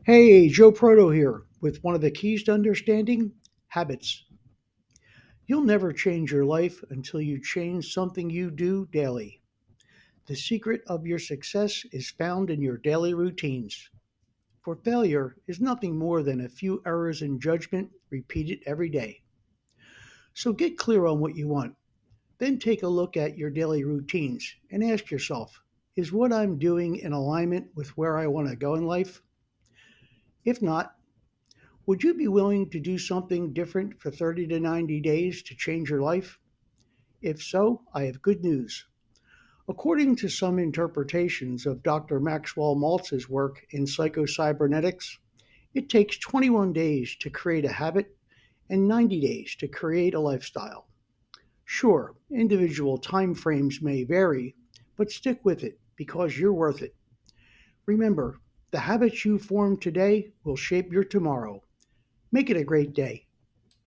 Hey, Joe Proto here with one of the keys to understanding habits. You'll never change your life until you change something you do daily. The secret of your success is found in your daily routines. For failure is nothing more than a few errors in judgment repeated every day. So get clear on what you want. Then take a look at your daily routines and ask yourself, is what I'm doing in alignment with where I want to go in life? If not, would you be willing to do something different for 30 to 90 days to change your life? If so, I have good news. According to some interpretations of Dr. Maxwell Maltz's work in psychocybernetics, it takes 21 days to create a habit and 90 days to create a lifestyle. Sure, individual time frames may vary, but stick with it because you're worth it. Remember, the habits you form today will shape your tomorrow. Make it a great day.